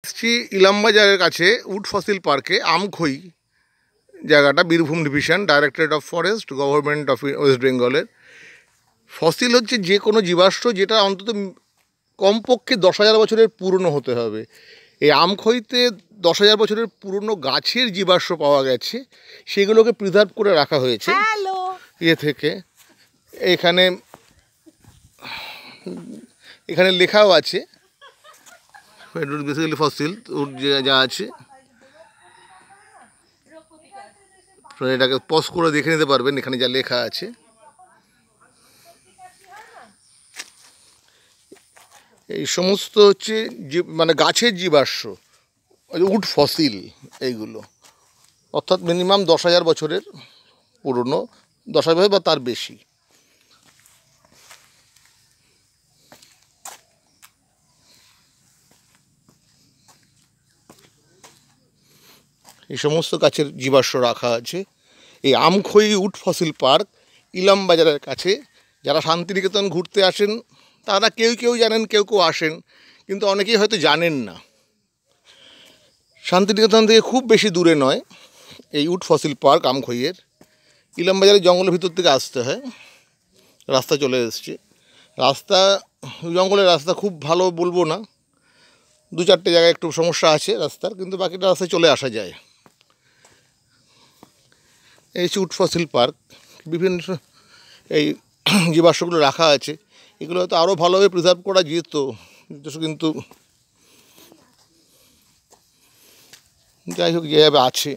এসছি ইলামবাজারের কাছে would fossil পার্কে আমখই জায়গাটা, Birbhum division, directorate of forest, government of West বেঙ্গলের। ফসিল হচ্ছে যে কোনো জীবাশ্ম যেটা অন্তত কমপক্ষে 10,000 বছরের পুরনো হতে হবে। এই আমখইতে 10,000 বছরের পুরনো গাছের জীবাশ্ম পাওয়া গেছে, সেগুলোকে প্রিজার্ভ করে রাখা হয়েছে ইয়ে থেকে। এখানে এখানে লেখাও আছে বেসিক্যালি ফসিল উড যা আছে, এটাকে পজ করে দেখে নিতে পারবেন এখানে যা লেখা আছে। এই সমস্ত হচ্ছে মানে গাছের জীবাশ্ম, উড ফসিল এইগুলো, অর্থাৎ মিনিমাম 10,000 বছরের পুরনো, 10,000 বছর বা তার বেশি। এই সমস্ত গাছের জীবাশ্ম রাখা আছে এই আমখই উড ফসিল পার্ক, ইলামবাজারের কাছে। যারা শান্তিনিকেতন ঘুরতে আসেন তারা কেউ কেউ জানেন, কেউ কেউ আসেন, কিন্তু অনেকেই হয়তো জানেন না। শান্তিনিকেতন থেকে খুব বেশি দূরে নয় এই উড ফসিল পার্ক আমখইয়ের। ইলামবাজারের জঙ্গলের ভিতর থেকে আসতে হয়, রাস্তা চলে এসছে। রাস্তা, জঙ্গলের রাস্তা খুব ভালো বলবো না, 2-4টে জায়গায় একটু সমস্যা আছে রাস্তার, কিন্তু বাকিটা রাস্তায় চলে আসা যায়। এই উড ফসিল পার্ক, বিভিন্ন এই জীবাশ্মগুলো রাখা আছে, এগুলো হয়তো আরও ভালোভাবে প্রিজার্ভ করা যেত, কিন্তু যাই হোক যেভাবে আছে।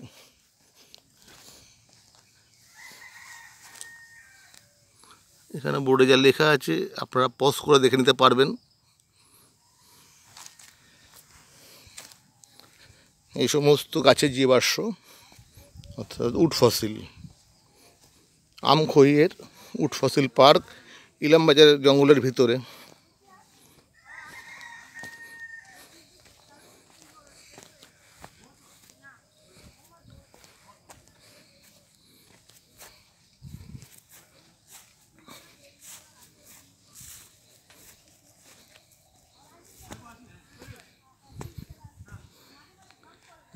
এখানে বোর্ডে যা লেখা আছে আপনারা পজ করে দেখে নিতে পারবেন। এই সমস্ত গাছের জীবাশ্ম, অর্থাৎ উড ফসিল, আমখইয়ের উড ফসিল পার্ক, ইলামবাজারের জঙ্গলের ভিতরে।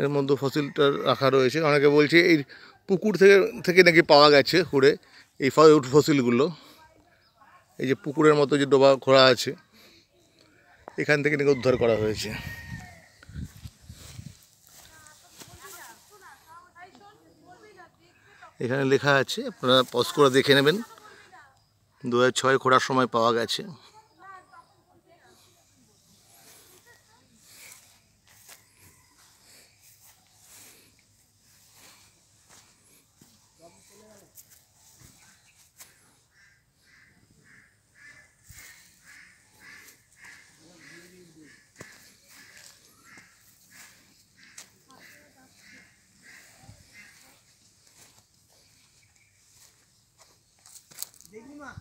এর মধ্যে ফসিলটা রাখা রয়েছে। অনেকে বলছে এই পুকুর থেকে থেকে নাকি পাওয়া গেছে ঘুরে এই উড ফসিলগুলো। এই যে পুকুরের মতো যে ডোবা খোঁড়া আছে, এখান থেকে নাকি উদ্ধার করা হয়েছে। এখানে লেখা আছে, আপনারা পজ করে দেখে নেবেন। 2006 খোঁড়ার সময় পাওয়া গেছে। দেখি মা।